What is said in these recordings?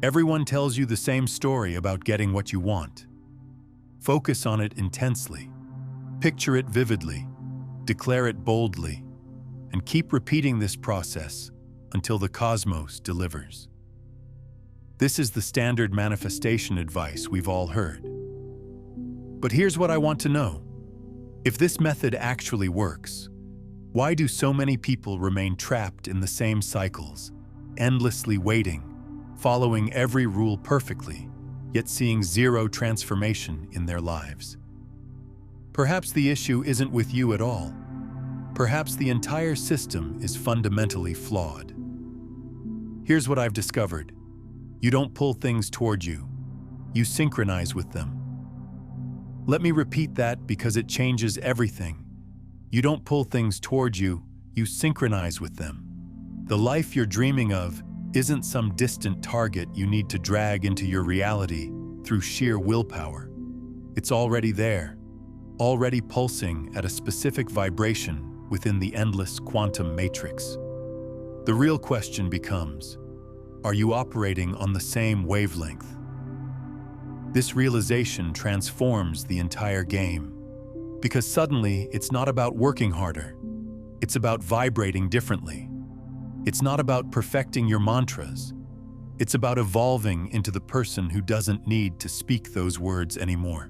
Everyone tells you the same story about getting what you want. Focus on it intensely. Picture it vividly. Declare it boldly. And keep repeating this process until the cosmos delivers. This is the standard manifestation advice we've all heard. But here's what I want to know. If this method actually works, why do so many people remain trapped in the same cycles, endlessly waiting, following every rule perfectly, yet seeing zero transformation in their lives? Perhaps the issue isn't with you at all. Perhaps the entire system is fundamentally flawed. Here's what I've discovered. You don't pull things toward you. You synchronize with them. Let me repeat that because it changes everything. You don't pull things toward you, you synchronize with them. The life you're dreaming of isn't some distant target you need to drag into your reality through sheer willpower. It's already there, already pulsing at a specific vibration within the endless quantum matrix. The real question becomes, are you operating on the same wavelength? This realization transforms the entire game, because suddenly it's not about working harder, it's about vibrating differently. It's not about perfecting your mantras, it's about evolving into the person who doesn't need to speak those words anymore.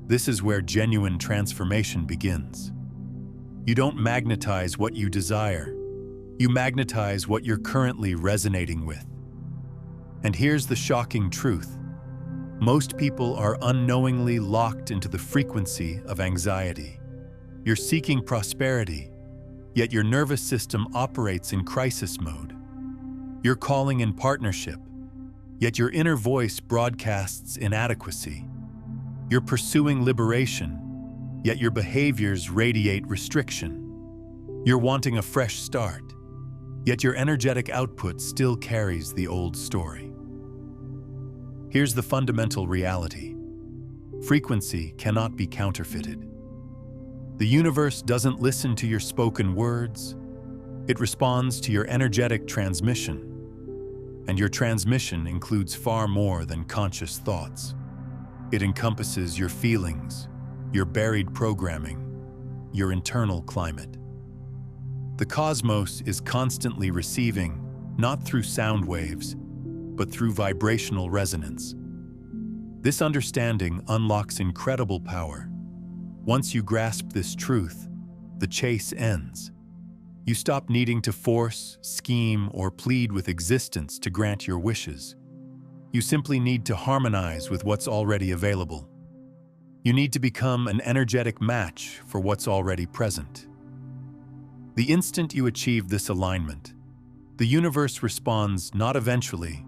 This is where genuine transformation begins. You don't magnetize what you desire, you magnetize what you're currently resonating with. And here's the shocking truth. Most people are unknowingly locked into the frequency of anxiety. You're seeking prosperity, yet your nervous system operates in crisis mode. You're calling in partnership, yet your inner voice broadcasts inadequacy. You're pursuing liberation, yet your behaviors radiate restriction. You're wanting a fresh start, yet your energetic output still carries the old story. Here's the fundamental reality. Frequency cannot be counterfeited. The universe doesn't listen to your spoken words. It responds to your energetic transmission. And your transmission includes far more than conscious thoughts. It encompasses your feelings, your buried programming, your internal climate. The cosmos is constantly receiving, not through sound waves, but through vibrational resonance. This understanding unlocks incredible power. Once you grasp this truth, the chase ends. You stop needing to force, scheme, or plead with existence to grant your wishes. You simply need to harmonize with what's already available. You need to become an energetic match for what's already present. The instant you achieve this alignment, the universe responds not eventually,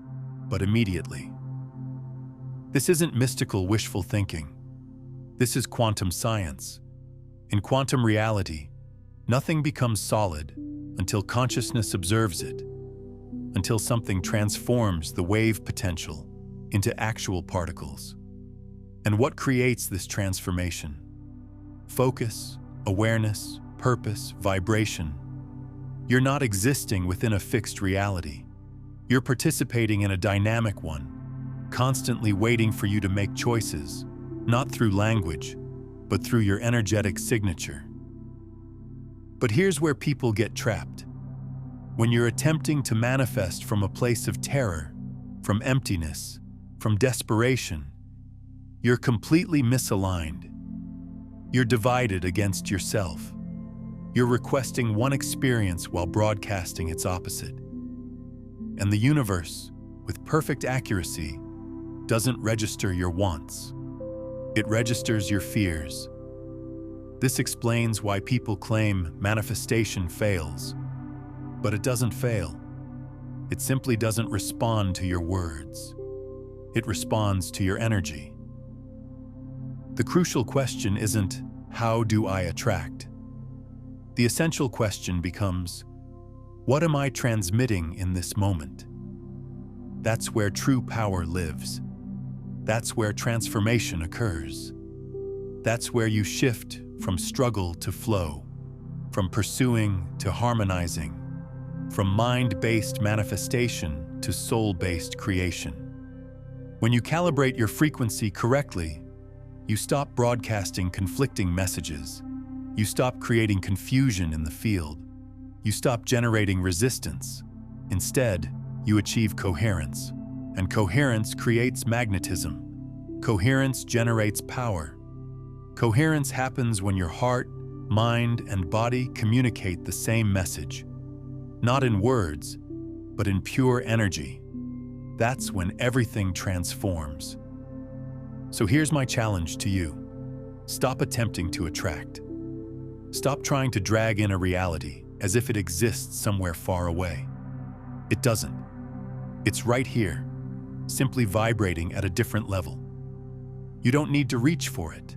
but immediately. This isn't mystical wishful thinking. This is quantum science. In quantum reality, nothing becomes solid until consciousness observes it, until something transforms the wave potential into actual particles. And what creates this transformation? Focus, awareness, purpose, vibration. You're not existing within a fixed reality. You're participating in a dynamic one, constantly waiting for you to make choices, not through language, but through your energetic signature. But here's where people get trapped. When you're attempting to manifest from a place of terror, from emptiness, from desperation, you're completely misaligned. You're divided against yourself. You're requesting one experience while broadcasting its opposite. And the universe, with perfect accuracy, doesn't register your wants. It registers your fears. This explains why people claim manifestation fails. But it doesn't fail. It simply doesn't respond to your words. It responds to your energy. The crucial question isn't, how do I attract? The essential question becomes, what am I transmitting in this moment? That's where true power lives. That's where transformation occurs. That's where you shift from struggle to flow, from pursuing to harmonizing, from mind-based manifestation to soul-based creation. When you calibrate your frequency correctly, you stop broadcasting conflicting messages. You stop creating confusion in the field. You stop generating resistance. Instead, you achieve coherence. And coherence creates magnetism. Coherence generates power. Coherence happens when your heart, mind, and body communicate the same message. Not in words, but in pure energy. That's when everything transforms. So here's my challenge to you. Stop attempting to attract. Stop trying to drag in a reality as if it exists somewhere far away. It doesn't. It's right here, simply vibrating at a different level. You don't need to reach for it.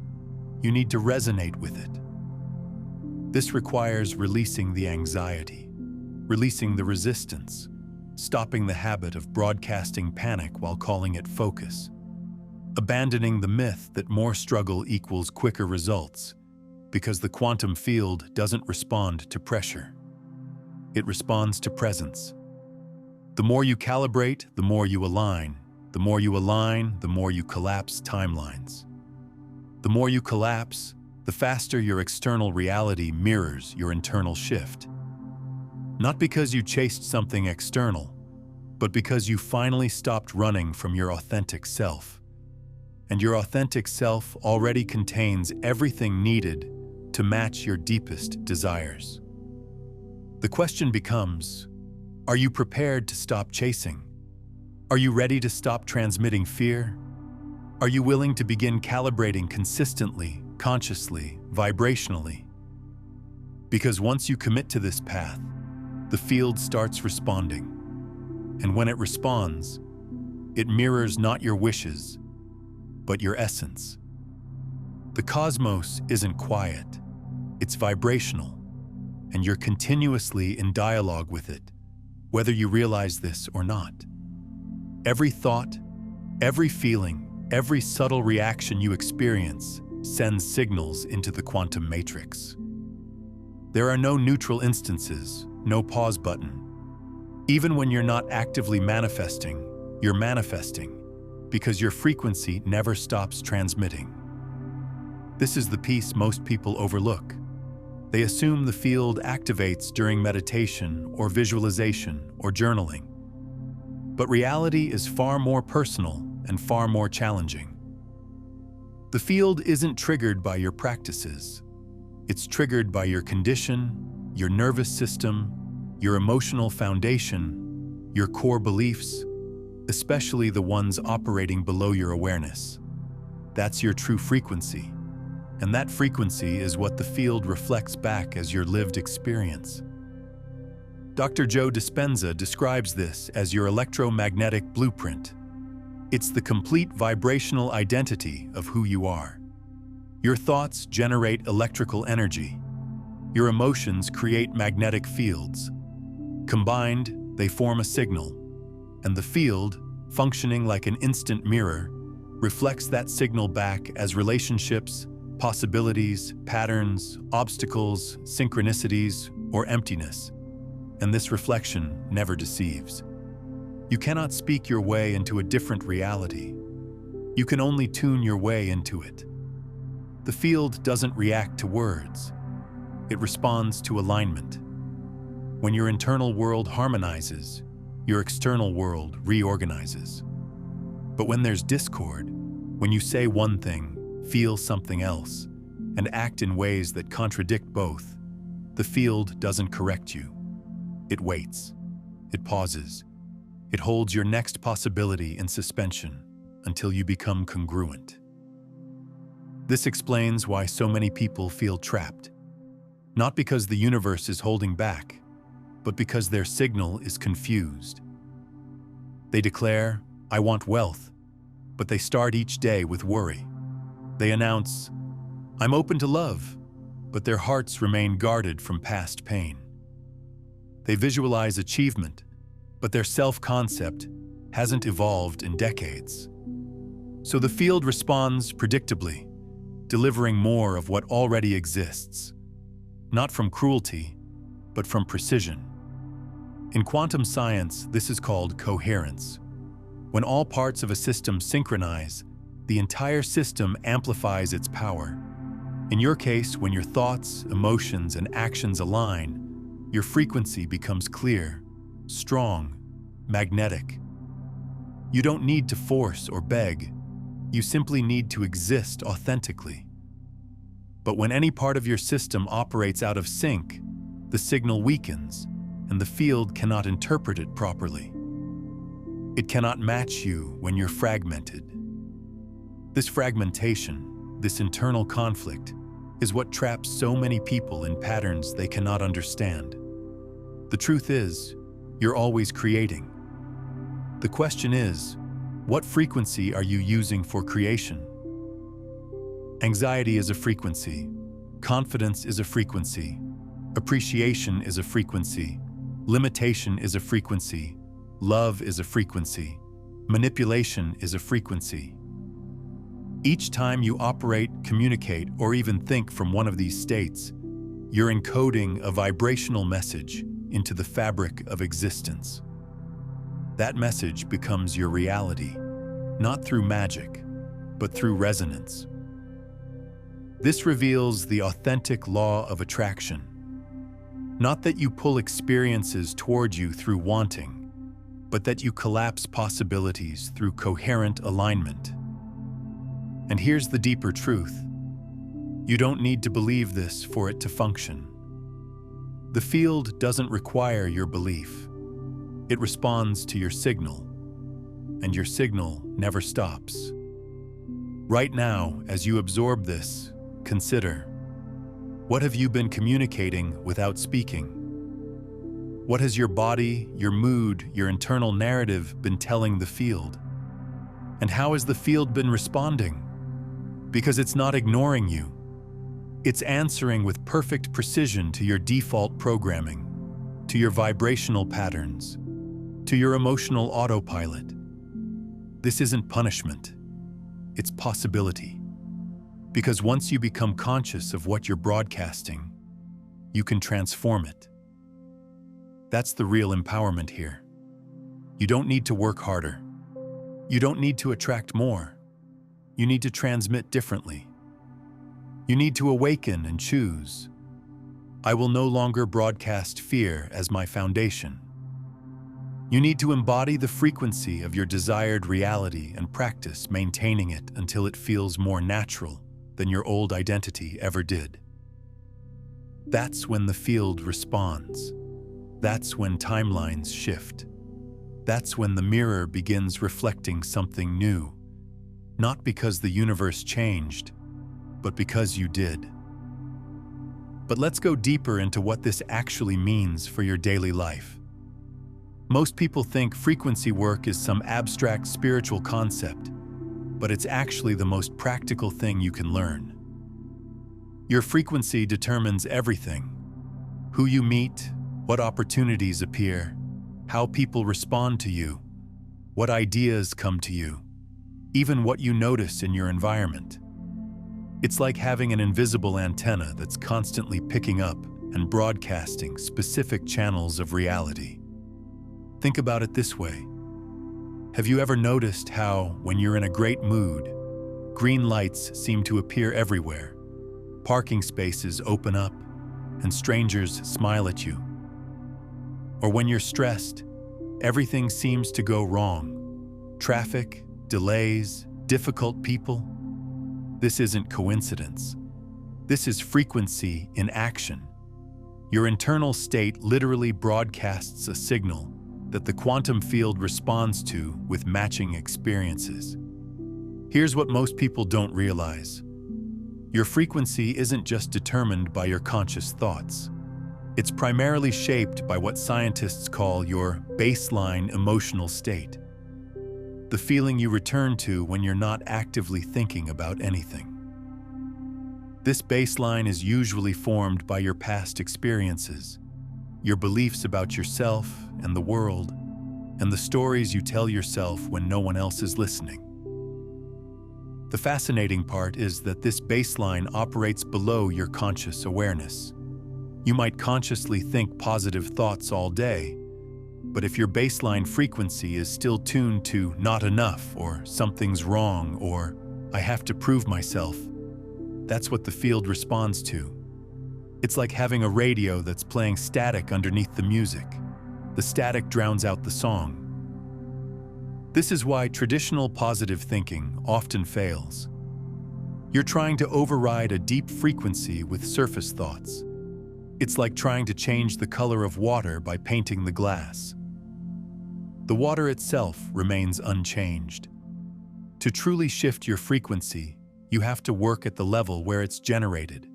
You need to resonate with it. This requires releasing the anxiety, releasing the resistance, stopping the habit of broadcasting panic while calling it focus, abandoning the myth that more struggle equals quicker results, because the quantum field doesn't respond to pressure. It responds to presence. The more you calibrate, the more you align. The more you align, the more you collapse timelines. The more you collapse, the faster your external reality mirrors your internal shift. Not because you chased something external, but because you finally stopped running from your authentic self. And your authentic self already contains everything needed to match your deepest desires. The question becomes, are you prepared to stop chasing? Are you ready to stop transmitting fear? Are you willing to begin calibrating consistently, consciously, vibrationally? Because once you commit to this path, the field starts responding. And when it responds, it mirrors not your wishes, but your essence. The cosmos isn't quiet, it's vibrational, and you're continuously in dialogue with it, whether you realize this or not. Every thought, every feeling, every subtle reaction you experience sends signals into the quantum matrix. There are no neutral instances, no pause button. Even when you're not actively manifesting, you're manifesting because your frequency never stops transmitting. This is the piece most people overlook. They assume the field activates during meditation or visualization or journaling. But reality is far more personal and far more challenging. The field isn't triggered by your practices. It's triggered by your condition, your nervous system, your emotional foundation, your core beliefs, especially the ones operating below your awareness. That's your true frequency. And that frequency is what the field reflects back as your lived experience. Dr. Joe Dispenza describes this as your electromagnetic blueprint. It's the complete vibrational identity of who you are. Your thoughts generate electrical energy. Your emotions create magnetic fields. Combined, they form a signal, and the field, functioning like an instant mirror, reflects that signal back as relationships, possibilities, patterns, obstacles, synchronicities, or emptiness. And this reflection never deceives. You cannot speak your way into a different reality. You can only tune your way into it. The field doesn't react to words. It responds to alignment. When your internal world harmonizes, your external world reorganizes. But when there's discord, when you say one thing, feel something else, and act in ways that contradict both, the field doesn't correct you. It waits. It pauses. It holds your next possibility in suspension until you become congruent. This explains why so many people feel trapped. Not because the universe is holding back, but because their signal is confused. They declare, "I want wealth," but they start each day with worry. They announce, "I'm open to love," but their hearts remain guarded from past pain. They visualize achievement, but their self-concept hasn't evolved in decades. So the field responds predictably, delivering more of what already exists, not from cruelty, but from precision. In quantum science, this is called coherence. When all parts of a system synchronize, the entire system amplifies its power. In your case, when your thoughts, emotions, and actions align, your frequency becomes clear, strong, magnetic. You don't need to force or beg. You simply need to exist authentically. But when any part of your system operates out of sync, the signal weakens, and the field cannot interpret it properly. It cannot match you when you're fragmented. This fragmentation, this internal conflict, is what traps so many people in patterns they cannot understand. The truth is, you're always creating. The question is, what frequency are you using for creation? Anxiety is a frequency. Confidence is a frequency. Appreciation is a frequency. Limitation is a frequency. Love is a frequency. Manipulation is a frequency. Each time you operate, communicate, or even think from one of these states, you're encoding a vibrational message into the fabric of existence. That message becomes your reality, not through magic, but through resonance. This reveals the authentic law of attraction. Not that you pull experiences toward you through wanting, but that you collapse possibilities through coherent alignment. And here's the deeper truth. You don't need to believe this for it to function. The field doesn't require your belief. It responds to your signal, and your signal never stops. Right now, as you absorb this, consider, what have you been communicating without speaking? What has your body, your mood, your internal narrative been telling the field? And how has the field been responding? Because it's not ignoring you. It's answering with perfect precision to your default programming, to your vibrational patterns, to your emotional autopilot. This isn't punishment. It's possibility. Because once you become conscious of what you're broadcasting, you can transform it. That's the real empowerment here. You don't need to work harder. You don't need to attract more. You need to transmit differently. You need to awaken and choose. I will no longer broadcast fear as my foundation. You need to embody the frequency of your desired reality and practice maintaining it until it feels more natural than your old identity ever did. That's when the field responds. That's when timelines shift. That's when the mirror begins reflecting something new. Not because the universe changed, but because you did. But let's go deeper into what this actually means for your daily life. Most people think frequency work is some abstract spiritual concept, but it's actually the most practical thing you can learn. Your frequency determines everything: who you meet, what opportunities appear, how people respond to you, what ideas come to you, even what you notice in your environment. It's like having an invisible antenna that's constantly picking up and broadcasting specific channels of reality. Think about it this way. Have you ever noticed how, when you're in a great mood, green lights seem to appear everywhere, parking spaces open up, and strangers smile at you? Or when you're stressed, everything seems to go wrong. Traffic, delays, difficult people. This isn't coincidence. This is frequency in action. Your internal state literally broadcasts a signal that the quantum field responds to with matching experiences. Here's what most people don't realize. Your frequency isn't just determined by your conscious thoughts. It's primarily shaped by what scientists call your baseline emotional state, the feeling you return to when you're not actively thinking about anything. This baseline is usually formed by your past experiences, your beliefs about yourself and the world, and the stories you tell yourself when no one else is listening. The fascinating part is that this baseline operates below your conscious awareness. You might consciously think positive thoughts all day, But if your baseline frequency is still tuned to not enough, or something's wrong, or I have to prove myself, that's what the field responds to. It's like having a radio that's playing static underneath the music. The static drowns out the song. This is why traditional positive thinking often fails. You're trying to override a deep frequency with surface thoughts. It's like trying to change the color of water by painting the glass. The water itself remains unchanged. To truly shift your frequency, you have to work at the level where it's generated,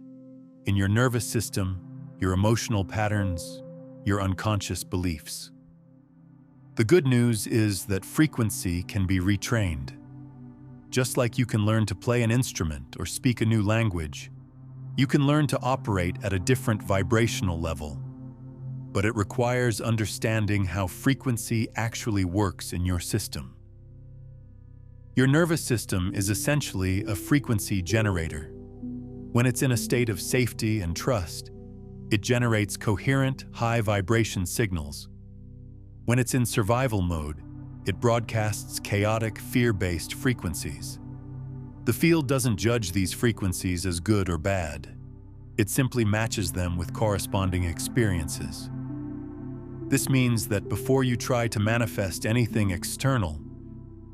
in your nervous system, your emotional patterns, your unconscious beliefs. The good news is that frequency can be retrained. Just like you can learn to play an instrument or speak a new language, you can learn to operate at a different vibrational level. But it requires understanding how frequency actually works in your system. Your nervous system is essentially a frequency generator. When it's in a state of safety and trust, it generates coherent, high vibration signals. When it's in survival mode, it broadcasts chaotic, fear-based frequencies. The field doesn't judge these frequencies as good or bad. It simply matches them with corresponding experiences. This means that before you try to manifest anything external,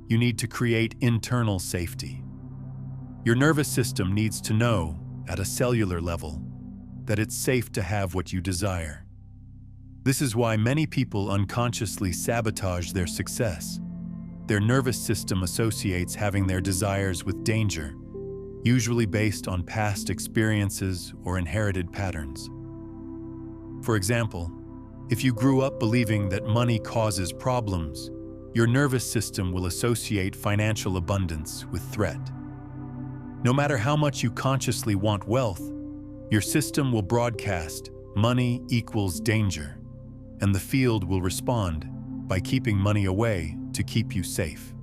you need to create internal safety. Your nervous system needs to know, at a cellular level, that it's safe to have what you desire. This is why many people unconsciously sabotage their success. Their nervous system associates having their desires with danger, usually based on past experiences or inherited patterns. For example, if you grew up believing that money causes problems, your nervous system will associate financial abundance with threat. No matter how much you consciously want wealth, your system will broadcast money equals danger, and the field will respond by keeping money away to keep you safe.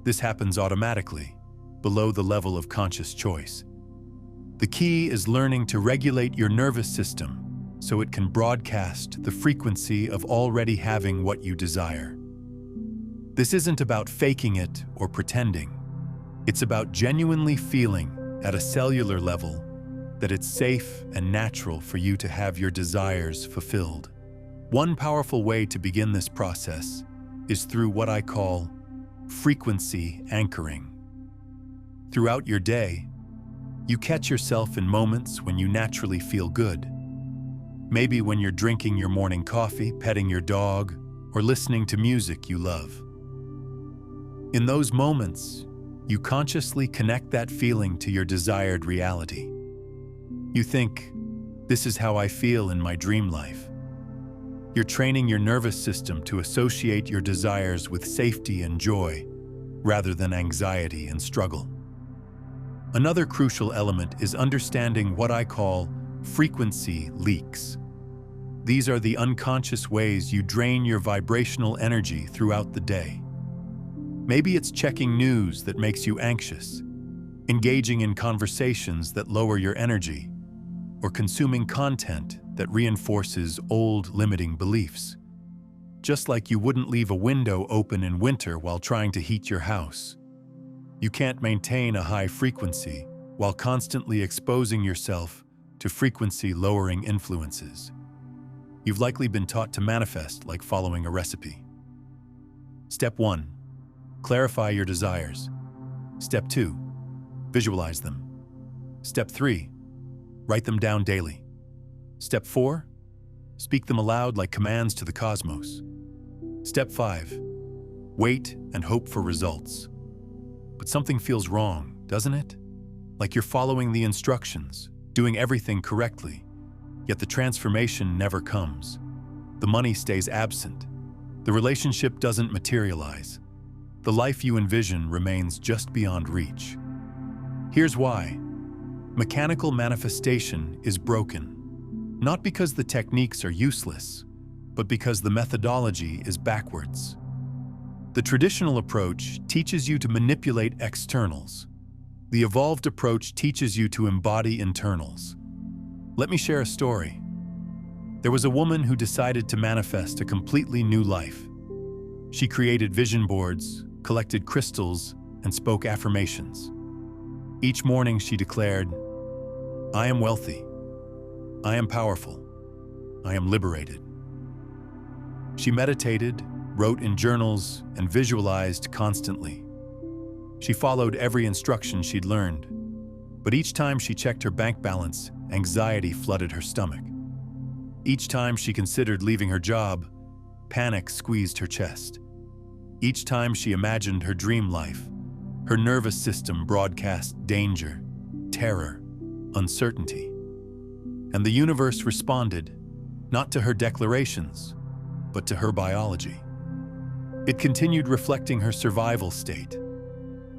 This happens automatically, below the level of conscious choice. The key is learning to regulate your nervous system so it can broadcast the frequency of already having what you desire. This isn't about faking it or pretending. It's about genuinely feeling, at a cellular level, that it's safe and natural for you to have your desires fulfilled. One powerful way to begin this process is through what I call frequency anchoring. Throughout your day, you catch yourself in moments when you naturally feel good. Maybe when you're drinking your morning coffee, petting your dog, or listening to music you love. In those moments, you consciously connect that feeling to your desired reality. You think, this is how I feel in my dream life. You're training your nervous system to associate your desires with safety and joy, rather than anxiety and struggle. Another crucial element is understanding what I call frequency leaks. These are the unconscious ways you drain your vibrational energy throughout the day. Maybe it's checking news that makes you anxious, engaging in conversations that lower your energy, or consuming content that reinforces old limiting beliefs. Just like you wouldn't leave a window open in winter while trying to heat your house. You can't maintain a high frequency while constantly exposing yourself to frequency-lowering influences. You've likely been taught to manifest like following a recipe. Step 1. Clarify your desires. Step 2. Visualize them. Step 3. Write them down daily. Step 4. Speak them aloud like commands to the cosmos. Step 5. Wait and hope for results. But something feels wrong, doesn't it? Like you're following the instructions, doing everything correctly, yet the transformation never comes. The money stays absent. The relationship doesn't materialize. The life you envision remains just beyond reach. Here's why. Mechanical manifestation is broken, not because the techniques are useless, but because the methodology is backwards. The traditional approach teaches you to manipulate externals. The evolved approach teaches you to embody internals. Let me share a story. There was a woman who decided to manifest a completely new life. She created vision boards, collected crystals, and spoke affirmations. Each morning she declared, "I am wealthy. I am powerful. I am liberated." She meditated, wrote in journals, and visualized constantly. She followed every instruction she'd learned, but each time she checked her bank balance, anxiety flooded her stomach. Each time she considered leaving her job, panic squeezed her chest. Each time she imagined her dream life, her nervous system broadcast danger, terror, uncertainty. And the universe responded, not to her declarations, but to her biology. It continued reflecting her survival state,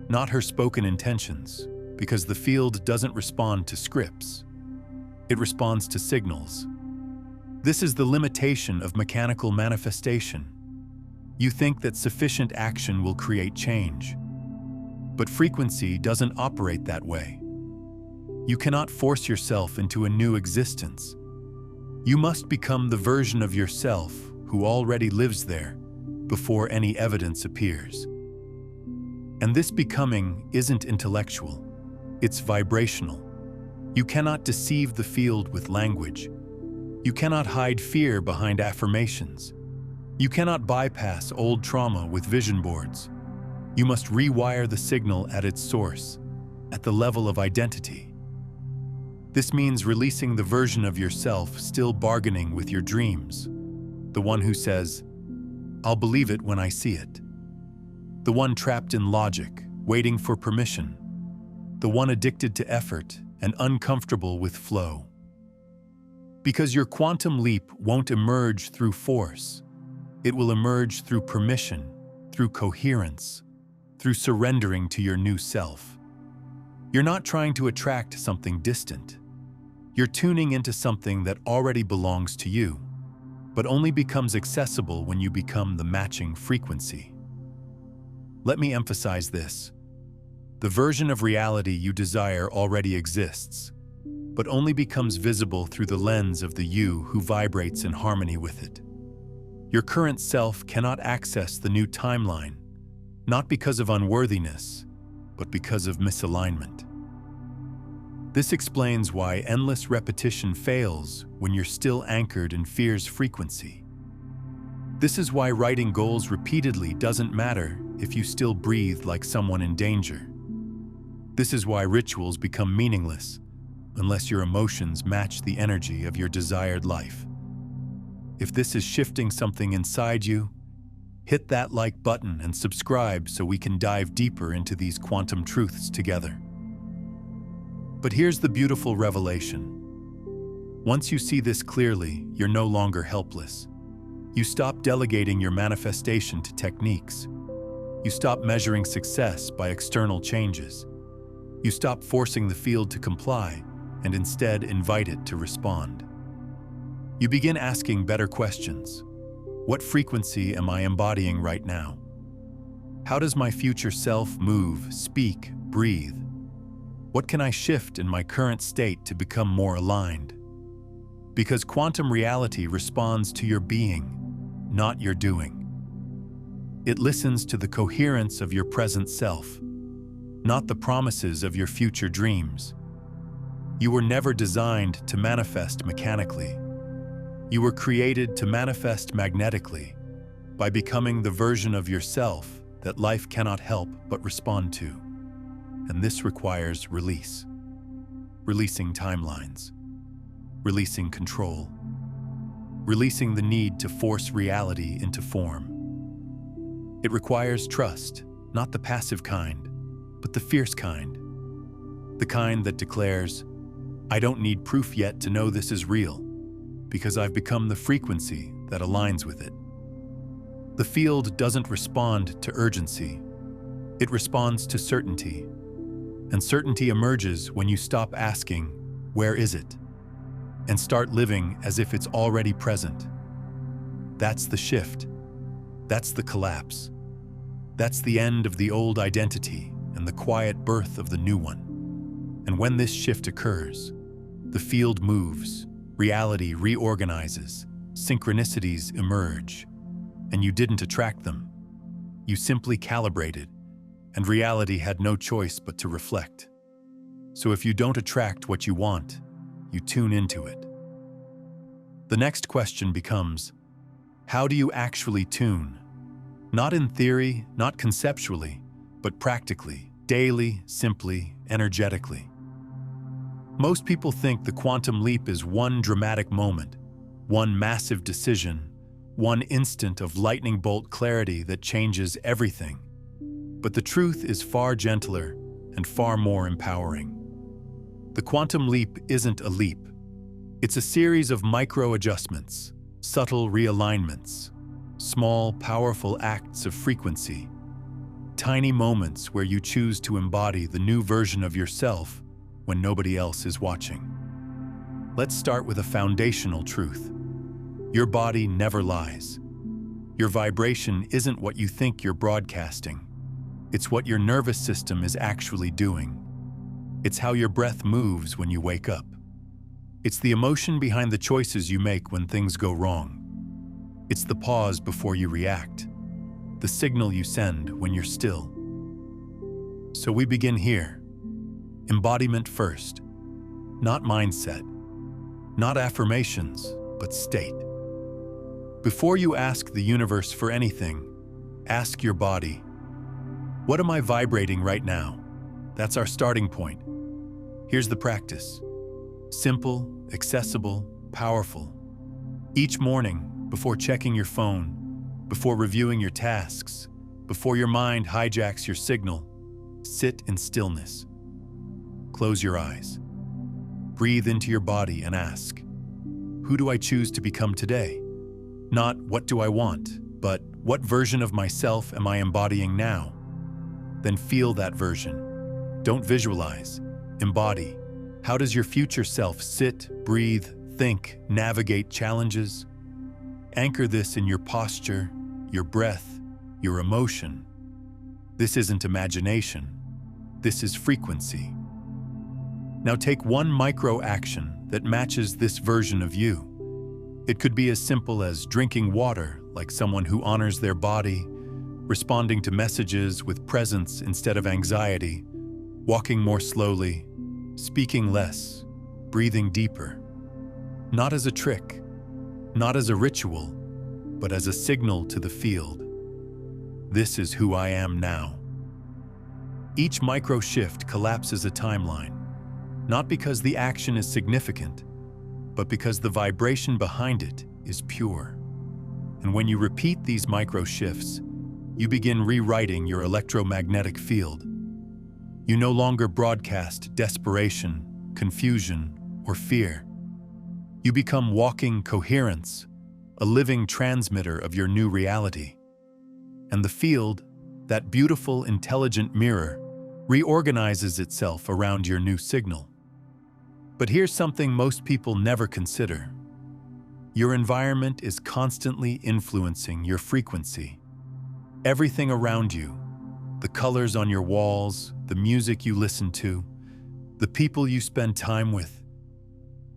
not her spoken intentions, because the field doesn't respond to scripts. It responds to signals. This is the limitation of mechanical manifestation. You think that sufficient action will create change, but frequency doesn't operate that way. You cannot force yourself into a new existence. You must become the version of yourself who already lives there before any evidence appears. And this becoming isn't intellectual, it's vibrational. You cannot deceive the field with language. You cannot hide fear behind affirmations. You cannot bypass old trauma with vision boards. You must rewire the signal at its source, at the level of identity. This means releasing the version of yourself still bargaining with your dreams, the one who says, "I'll believe it when I see it." The one trapped in logic, waiting for permission. The one addicted to effort and uncomfortable with flow. Because your quantum leap won't emerge through force. It will emerge through permission, through coherence, through surrendering to your new self. You're not trying to attract something distant. You're tuning into something that already belongs to you, but only becomes accessible when you become the matching frequency. Let me emphasize this. The version of reality you desire already exists, but only becomes visible through the lens of the you who vibrates in harmony with it. Your current self cannot access the new timeline, not because of unworthiness, but because of misalignment. This explains why endless repetition fails when you're still anchored in fear's frequency. This is why writing goals repeatedly doesn't matter if you still breathe like someone in danger. This is why rituals become meaningless unless your emotions match the energy of your desired life. If this is shifting something inside you, hit that like button and subscribe so we can dive deeper into these quantum truths together. But here's the beautiful revelation. Once you see this clearly, you're no longer helpless. You stop delegating your manifestation to techniques. You stop measuring success by external changes. You stop forcing the field to comply and instead invite it to respond. You begin asking better questions. What frequency am I embodying right now? How does my future self move, speak, breathe? What can I shift in my current state to become more aligned? Because quantum reality responds to your being, not your doing. It listens to the coherence of your present self, not the promises of your future dreams. You were never designed to manifest mechanically. You were created to manifest magnetically by becoming the version of yourself that life cannot help but respond to. And this requires release. Releasing timelines. Releasing control. Releasing the need to force reality into form. It requires trust, not the passive kind, but the fierce kind. The kind that declares, "I don't need proof yet to know this is real, because I've become the frequency that aligns with it." The field doesn't respond to urgency. It responds to certainty. And certainty emerges when you stop asking, "Where is it?" and start living as if it's already present. That's the shift. That's the collapse. That's the end of the old identity and the quiet birth of the new one. And when this shift occurs, the field moves, reality reorganizes, synchronicities emerge, and you didn't attract them. You simply calibrated, and reality had no choice but to reflect. So if you don't attract what you want, you tune into it. The next question becomes, how do you actually tune? Not in theory, not conceptually, but practically, daily, simply, energetically. Most people think the quantum leap is one dramatic moment, one massive decision, one instant of lightning bolt clarity that changes everything. But the truth is far gentler and far more empowering. The quantum leap isn't a leap. It's a series of micro-adjustments, subtle realignments, small, powerful acts of frequency, tiny moments where you choose to embody the new version of yourself when nobody else is watching. Let's start with a foundational truth. Your body never lies. Your vibration isn't what you think you're broadcasting. It's what your nervous system is actually doing. It's how your breath moves when you wake up. It's the emotion behind the choices you make when things go wrong. It's the pause before you react, the signal you send when you're still. So we begin here. Embodiment first. Not mindset, not affirmations, but state. Before you ask the universe for anything, ask your body, what am I vibrating right now? That's our starting point. Here's the practice. Simple, accessible, powerful. Each morning, before checking your phone, before reviewing your tasks, before your mind hijacks your signal, sit in stillness. Close your eyes. Breathe into your body and ask, who do I choose to become today? Not what do I want, but what version of myself am I embodying now? Then feel that version. Don't visualize, embody. How does your future self sit, breathe, think, navigate challenges? Anchor this in your posture, your breath, your emotion. This isn't imagination. This is frequency. Now take one micro action that matches this version of you. It could be as simple as drinking water like someone who honors their body, responding to messages with presence instead of anxiety, walking more slowly, speaking less, breathing deeper. Not as a trick, not as a ritual, but as a signal to the field. This is who I am now. Each micro shift collapses a timeline, not because the action is significant, but because the vibration behind it is pure. And when you repeat these micro shifts, you begin rewriting your electromagnetic field. You no longer broadcast desperation, confusion, or fear. You become walking coherence, a living transmitter of your new reality. And the field, that beautiful, intelligent mirror, reorganizes itself around your new signal. But here's something most people never consider. Your environment is constantly influencing your frequency. Everything around you, the colors on your walls, the music you listen to, the people you spend time with,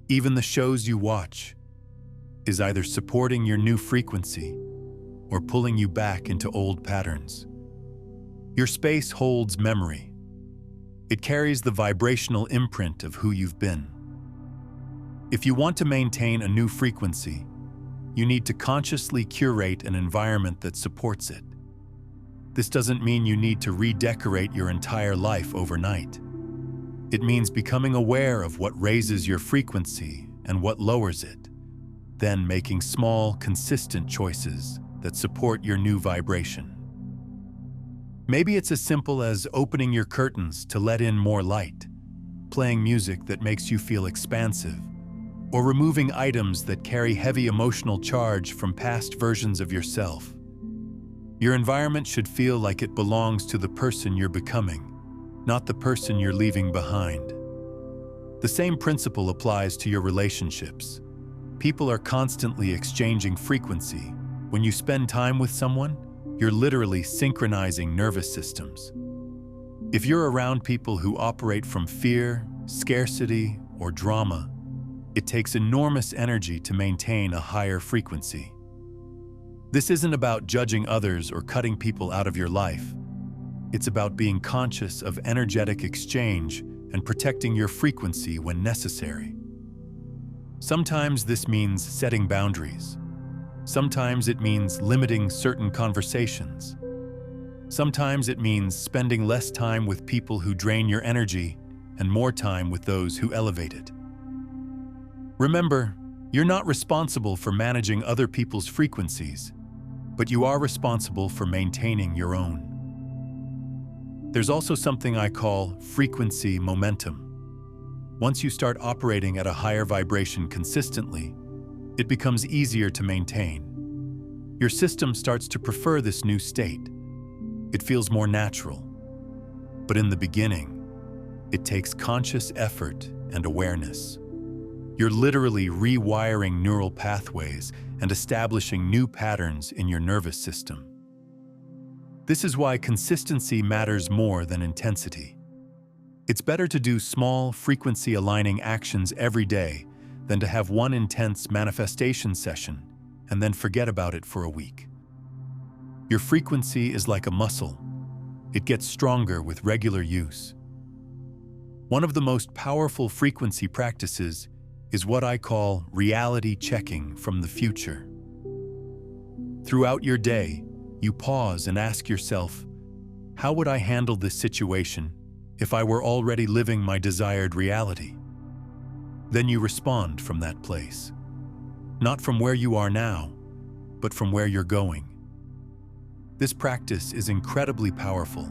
even the shows you watch, is either supporting your new frequency or pulling you back into old patterns. Your space holds memory. It carries the vibrational imprint of who you've been. If you want to maintain a new frequency, you need to consciously curate an environment that supports it. This doesn't mean you need to redecorate your entire life overnight. It means becoming aware of what raises your frequency and what lowers it, then making small, consistent choices that support your new vibration. Maybe it's as simple as opening your curtains to let in more light, playing music that makes you feel expansive, or removing items that carry heavy emotional charge from past versions of yourself. Your environment should feel like it belongs to the person you're becoming, not the person you're leaving behind. The same principle applies to your relationships. People are constantly exchanging frequency. When you spend time with someone, you're literally synchronizing nervous systems. If you're around people who operate from fear, scarcity, or drama, It takes enormous energy to maintain a higher frequency. This isn't about judging others or cutting people out of your life. It's about being conscious of energetic exchange and protecting your frequency when necessary. Sometimes this means setting boundaries. Sometimes it means limiting certain conversations. Sometimes it means spending less time with people who drain your energy and more time with those who elevate it. Remember, you're not responsible for managing other people's frequencies, but you are responsible for maintaining your own. There's also something I call frequency momentum. Once you start operating at a higher vibration consistently, it becomes easier to maintain. Your system starts to prefer this new state. It feels more natural. But in the beginning, it takes conscious effort and awareness. You're literally rewiring neural pathways and establishing new patterns in your nervous system. This is why consistency matters more than intensity. It's better to do small, frequency-aligning actions every day than to have one intense manifestation session and then forget about it for a week. Your frequency is like a muscle. It gets stronger with regular use. One of the most powerful frequency practices is what I call reality checking from the future. Throughout your day, you pause and ask yourself, how would I handle this situation if I were already living my desired reality? Then you respond from that place. Not from where you are now, but from where you're going. This practice is incredibly powerful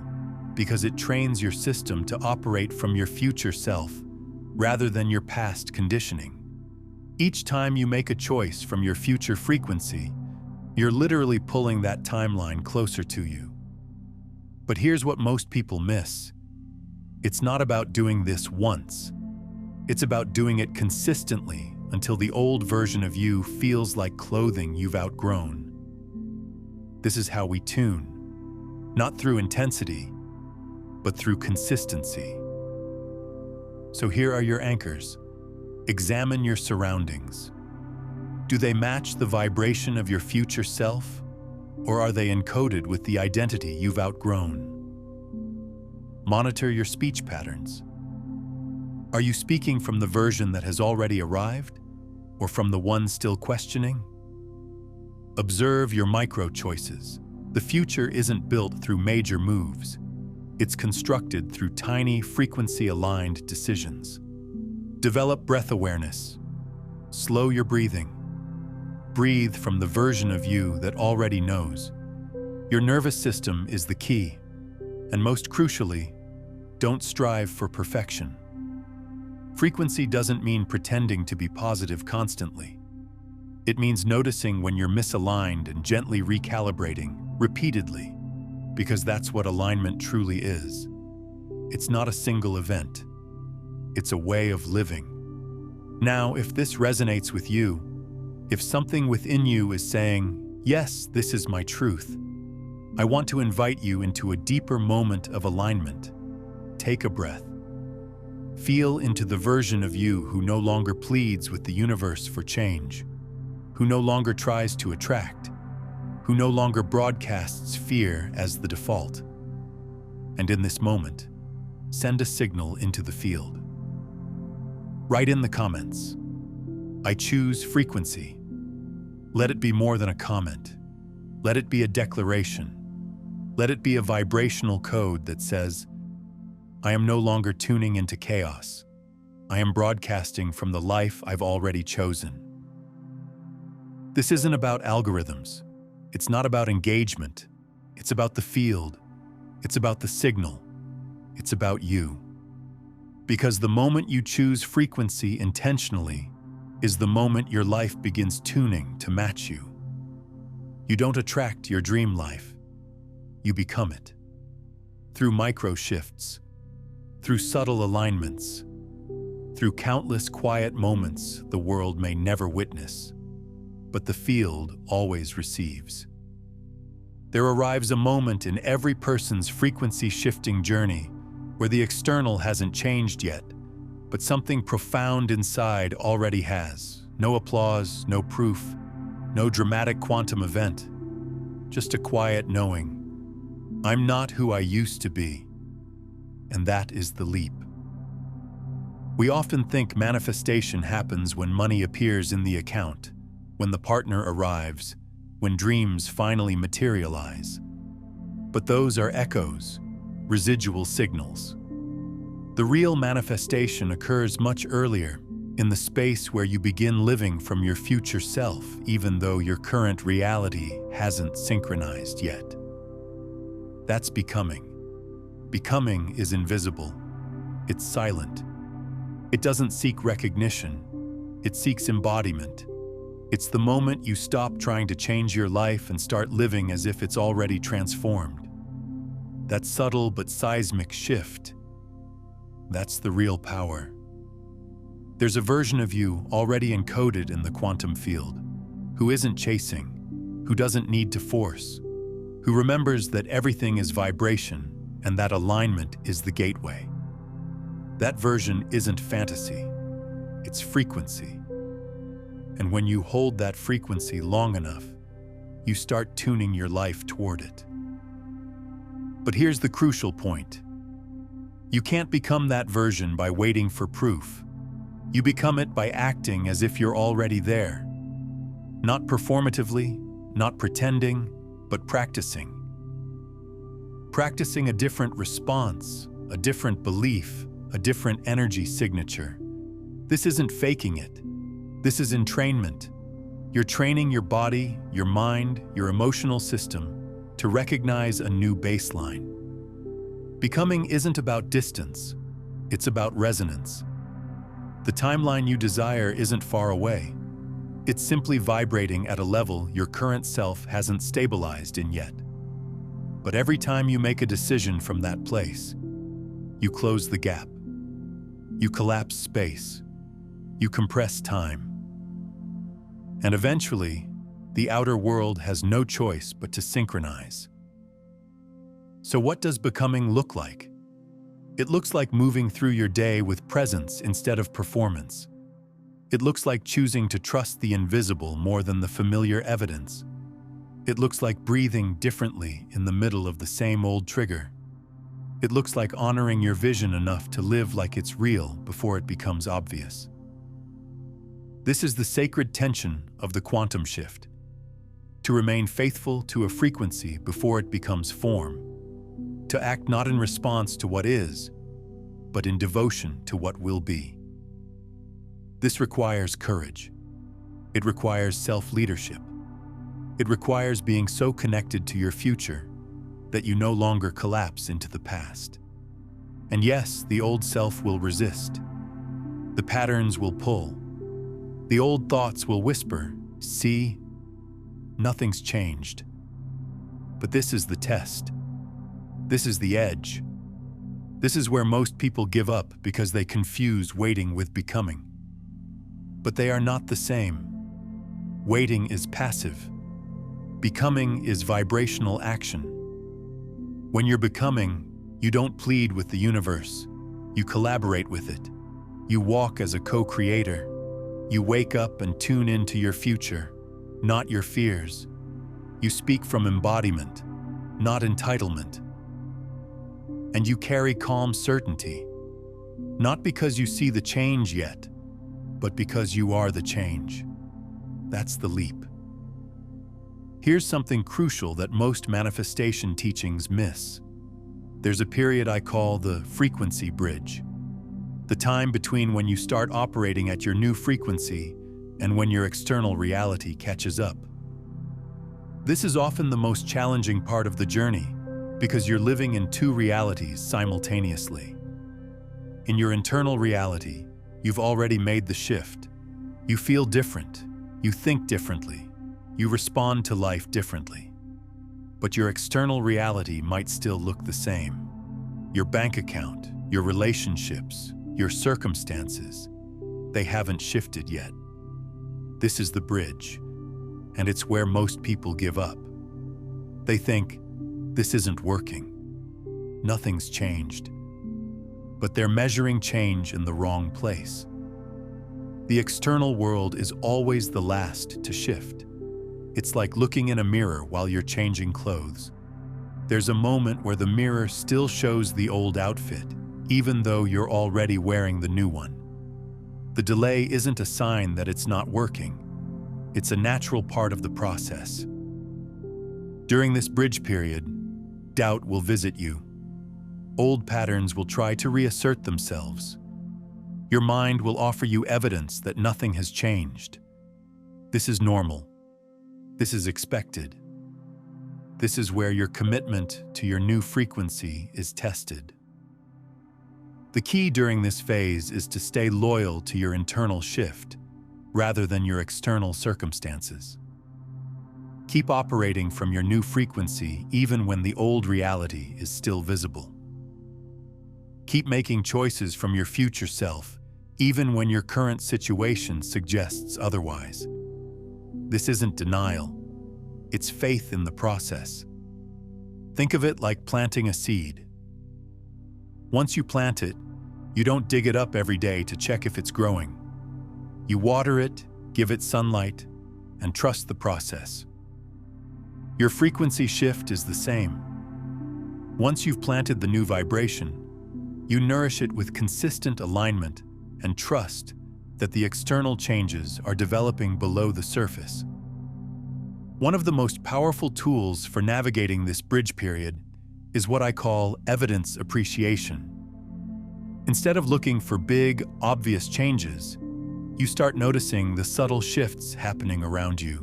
because it trains your system to operate from your future self rather than your past conditioning. Each time you make a choice from your future frequency, you're literally pulling that timeline closer to you. But here's what most people miss. It's not about doing this once. It's about doing it consistently until the old version of you feels like clothing you've outgrown. This is how we tune, not through intensity, but through consistency. So here are your anchors. Examine your surroundings. Do they match the vibration of your future self, or are they encoded with the identity you've outgrown? Monitor your speech patterns. Are you speaking from the version that has already arrived, or from the one still questioning? Observe your micro-choices. The future isn't built through major moves. It's constructed through tiny, frequency-aligned decisions. Develop breath awareness. Slow your breathing. Breathe from the version of you that already knows. Your nervous system is the key. And most crucially, don't strive for perfection. Frequency doesn't mean pretending to be positive constantly. It means noticing when you're misaligned and gently recalibrating repeatedly, because that's what alignment truly is. It's not a single event. It's a way of living. Now, if this resonates with you, if something within you is saying, yes, this is my truth, I want to invite you into a deeper moment of alignment. Take a breath. Feel into the version of you who no longer pleads with the universe for change, who no longer tries to attract, who no longer broadcasts fear as the default. And in this moment, send a signal into the field. Write in the comments, I choose frequency. Let it be more than a comment. Let it be a declaration. Let it be a vibrational code that says, I am no longer tuning into chaos. I am broadcasting from the life I've already chosen. This isn't about algorithms. It's not about engagement. It's about the field. It's about the signal. It's about you. Because the moment you choose frequency intentionally is the moment your life begins tuning to match you. You don't attract your dream life. You become it. Through micro shifts, through subtle alignments, through countless quiet moments the world may never witness, but the field always receives. There arrives a moment in every person's frequency-shifting journey where the external hasn't changed yet, but something profound inside already has. No applause, no proof, no dramatic quantum event, just a quiet knowing. I'm not who I used to be, and that is the leap. We often think manifestation happens when money appears in the account, when the partner arrives, when dreams finally materialize. But those are echoes, residual signals. The real manifestation occurs much earlier, in the space where you begin living from your future self, even though your current reality hasn't synchronized yet. That's becoming. Becoming is invisible. It's silent. It doesn't seek recognition. It seeks embodiment. It's the moment you stop trying to change your life and start living as if it's already transformed. That subtle but seismic shift, that's the real power. There's a version of you already encoded in the quantum field, who isn't chasing, who doesn't need to force, who remembers that everything is vibration and that alignment is the gateway. That version isn't fantasy, it's frequency. And when you hold that frequency long enough, you start tuning your life toward it. But here's the crucial point. You can't become that version by waiting for proof. You become it by acting as if you're already there. Not performatively, not pretending, but practicing. Practicing a different response, a different belief, a different energy signature. This isn't faking it. This is entrainment. You're training your body, your mind, your emotional system to recognize a new baseline. Becoming isn't about distance. It's about resonance. The timeline you desire isn't far away. It's simply vibrating at a level your current self hasn't stabilized in yet. But every time you make a decision from that place, you close the gap. You collapse space. You compress time. And eventually, the outer world has no choice but to synchronize. So what does becoming look like? It looks like moving through your day with presence instead of performance. It looks like choosing to trust the invisible more than the familiar evidence. It looks like breathing differently in the middle of the same old trigger. It looks like honoring your vision enough to live like it's real before it becomes obvious. This is the sacred tension of the quantum shift. To remain faithful to a frequency before it becomes form. To act not in response to what is, but in devotion to what will be. This requires courage. It requires self-leadership. It requires being so connected to your future that you no longer collapse into the past. And yes, the old self will resist. The patterns will pull. The old thoughts will whisper, "See, nothing's changed." But this is the test. This is the edge. This is where most people give up because they confuse waiting with becoming. But they are not the same. Waiting is passive. Becoming is vibrational action. When you're becoming, you don't plead with the universe. You collaborate with it. You walk as a co-creator. You wake up and tune into your future, not your fears. You speak from embodiment, not entitlement. And you carry calm certainty, not because you see the change yet, but because you are the change. That's the leap. Here's something crucial that most manifestation teachings miss. There's a period I call the frequency bridge. The time between when you start operating at your new frequency and when your external reality catches up. This is often the most challenging part of the journey, because you're living in two realities simultaneously. In your internal reality, you've already made the shift. You feel different, you think differently, you respond to life differently. But your external reality might still look the same. Your bank account, your relationships, your circumstances, they haven't shifted yet. This is the bridge, and it's where most people give up. They think, this isn't working. Nothing's changed. but they're measuring change in the wrong place. The external world is always the last to shift. It's like looking in a mirror while you're changing clothes. There's a moment where the mirror still shows the old outfit, even though you're already wearing the new one. The delay isn't a sign that it's not working. It's a natural part of the process. During this bridge period, doubt will visit you. Old patterns will try to reassert themselves. Your mind will offer you evidence that nothing has changed. This is normal. This is expected. This is where your commitment to your new frequency is tested. The key during this phase is to stay loyal to your internal shift, rather than your external circumstances. Keep operating from your new frequency even when the old reality is still visible. Keep making choices from your future self, even when your current situation suggests otherwise. This isn't denial. It's faith in the process. Think of it like planting a seed. Once you plant it, you don't dig it up every day to check if it's growing. You water it, give it sunlight, and trust the process. Your frequency shift is the same. Once you've planted the new vibration, you nourish it with consistent alignment and trust that the external changes are developing below the surface. One of the most powerful tools for navigating this bridge period is what I call evidence appreciation. Instead of looking for big, obvious changes, you start noticing the subtle shifts happening around you.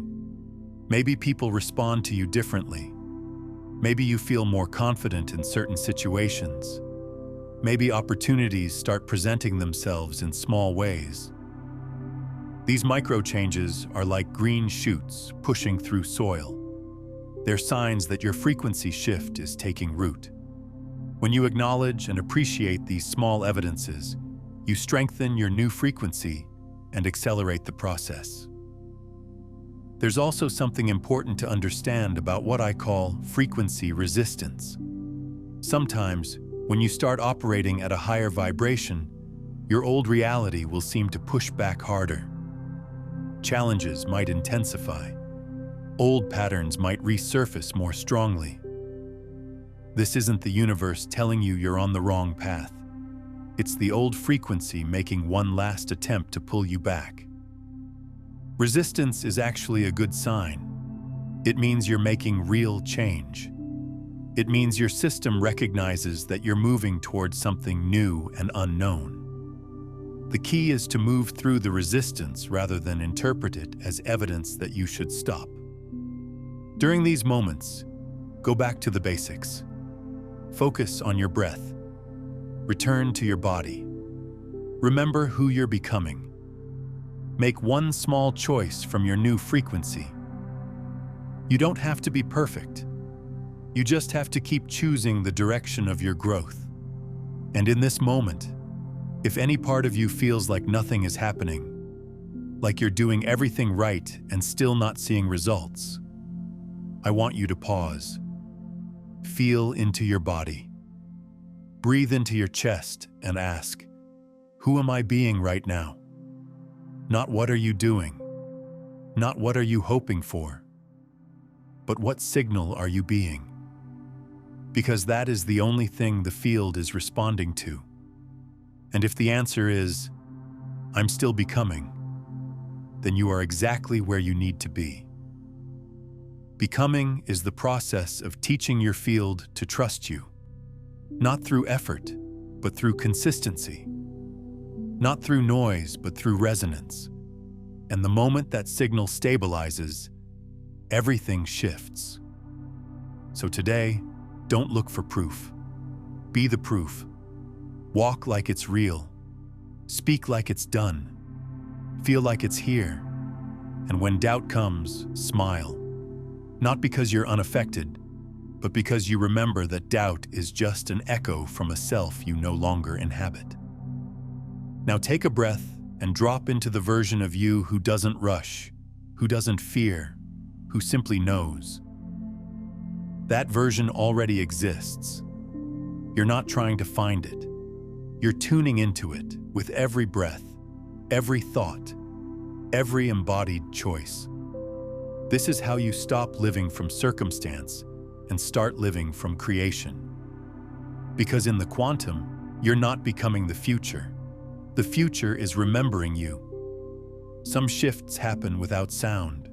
Maybe people respond to you differently. Maybe you feel more confident in certain situations. Maybe opportunities start presenting themselves in small ways. These micro changes are like green shoots pushing through soil. They're signs that your frequency shift is taking root. When you acknowledge and appreciate these small evidences, you strengthen your new frequency and accelerate the process. There's also something important to understand about what I call frequency resistance. Sometimes, when you start operating at a higher vibration, your old reality will seem to push back harder. Challenges might intensify. Old patterns might resurface more strongly. This isn't the universe telling you you're on the wrong path. It's the old frequency making one last attempt to pull you back. Resistance is actually a good sign. It means you're making real change. It means your system recognizes that you're moving towards something new and unknown. The key is to move through the resistance rather than interpret it as evidence that you should stop. During these moments, go back to the basics. Focus on your breath. Return to your body. Remember who you're becoming. Make one small choice from your new frequency. You don't have to be perfect. You just have to keep choosing the direction of your growth. And in this moment, if any part of you feels like nothing is happening, like you're doing everything right and still not seeing results, I want you to pause. Feel into your body. Breathe into your chest and ask, who am I being right now? Not what are you doing? Not what are you hoping for? But what signal are you being? Because that is the only thing the field is responding to. And if the answer is, I'm still becoming, then you are exactly where you need to be. Becoming is the process of teaching your field to trust you, not through effort, but through consistency, not through noise, but through resonance. And the moment that signal stabilizes, everything shifts. So today, don't look for proof. Be the proof. Walk like it's real. Speak like it's done. Feel like it's here. And when doubt comes, smile. Not because you're unaffected, but because you remember that doubt is just an echo from a self you no longer inhabit. Now take a breath and drop into the version of you who doesn't rush, who doesn't fear, who simply knows. That version already exists. You're not trying to find it. You're tuning into it with every breath, every thought, every embodied choice. This is how you stop living from circumstance and start living from creation. Because in the quantum, you're not becoming the future. The future is remembering you. Some shifts happen without sound.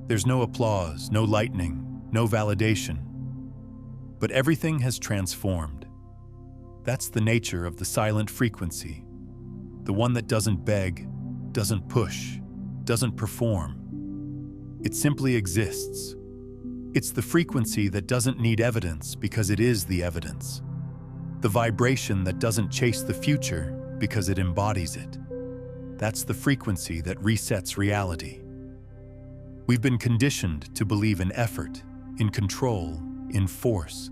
There's no applause, no lightning, no validation. But everything has transformed. That's the nature of the silent frequency. The one that doesn't beg, doesn't push, doesn't perform. It simply exists. It's the frequency that doesn't need evidence because it is the evidence. The vibration that doesn't chase the future because it embodies it. That's the frequency that resets reality. We've been conditioned to believe in effort, in control, in force.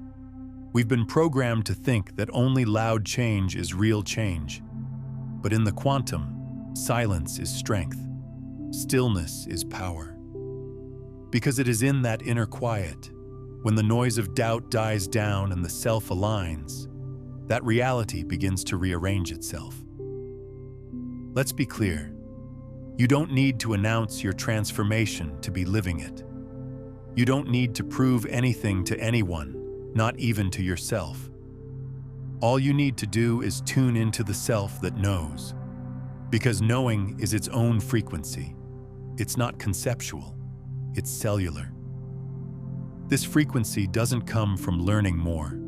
We've been programmed to think that only loud change is real change. But in the quantum, silence is strength. Stillness is power. Because it is in that inner quiet, when the noise of doubt dies down and the self aligns, that reality begins to rearrange itself. Let's be clear. You don't need to announce your transformation to be living it. You don't need to prove anything to anyone, not even to yourself. All you need to do is tune into the self that knows. Because knowing is its own frequency. It's not conceptual, it's cellular. This frequency doesn't come from learning more.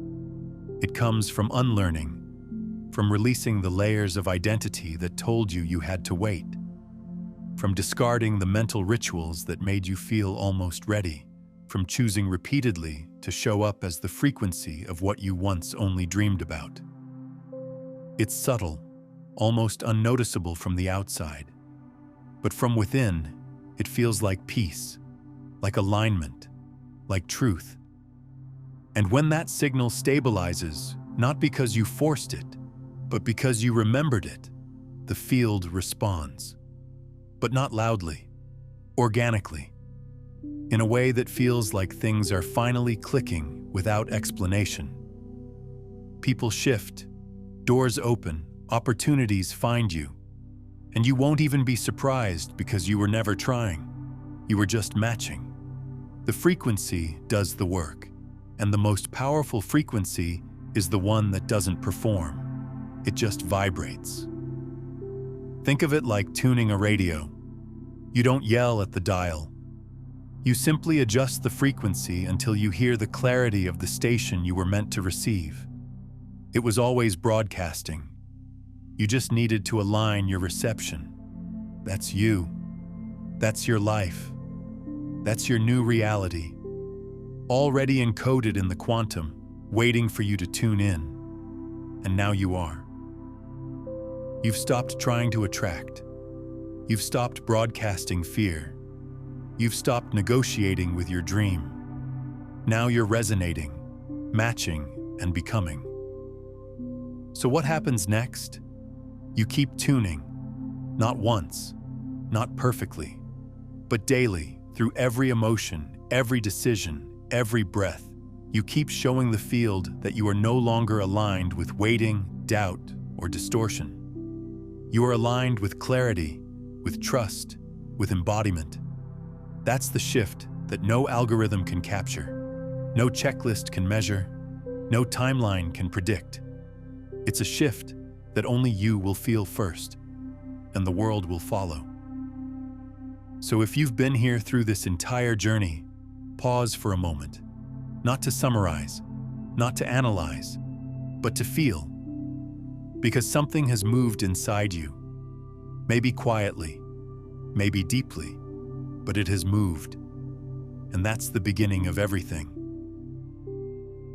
It comes from unlearning, from releasing the layers of identity that told you had to wait, from discarding the mental rituals that made you feel almost ready, from choosing repeatedly to show up as the frequency of what you once only dreamed about. It's subtle, almost unnoticeable from the outside, but from within, it feels like peace, like alignment, like truth. And when that signal stabilizes, not because you forced it, but because you remembered it, the field responds. But not loudly, organically, in a way that feels like things are finally clicking without explanation. People shift, doors open, opportunities find you, and you won't even be surprised because you were never trying. You were just matching. The frequency does the work, and the most powerful frequency is the one that doesn't perform. It just vibrates. Think of it like tuning a radio. You don't yell at the dial. You simply adjust the frequency until you hear the clarity of the station you were meant to receive. It was always broadcasting. You just needed to align your reception. That's you. That's your life. That's your new reality. Already encoded in the quantum, waiting for you to tune in. And now you are. You've stopped trying to attract. You've stopped broadcasting fear. You've stopped negotiating with your dream. Now you're resonating, matching, and becoming. So what happens next? You keep tuning, not once, not perfectly, but daily, through every emotion, every decision, every breath. You keep showing the field that you are no longer aligned with waiting, doubt, or distortion. You are aligned with clarity, with trust, with embodiment. That's the shift that no algorithm can capture, no checklist can measure, no timeline can predict. It's a shift that only you will feel first, and the world will follow. So if you've been here through this entire journey, pause for a moment, not to summarize, not to analyze, but to feel. Because something has moved inside you, maybe quietly, maybe deeply, but it has moved. And that's the beginning of everything.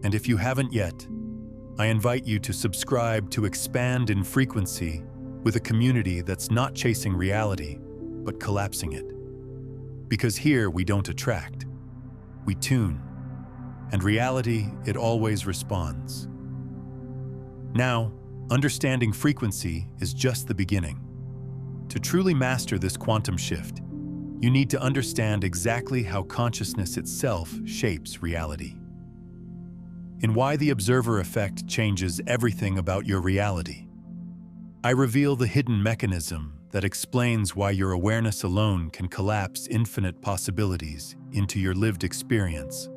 And if you haven't yet, I invite you to subscribe to Expand in Frequency with a community that's not chasing reality, but collapsing it. Because here we don't attract, we tune, and reality, it always responds. Now, understanding frequency is just the beginning. To truly master this quantum shift, you need to understand exactly how consciousness itself shapes reality. And why the observer effect changes everything about your reality. I reveal the hidden mechanism that explains why your awareness alone can collapse infinite possibilities into your lived experience.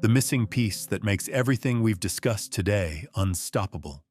The missing piece that makes everything we've discussed today unstoppable.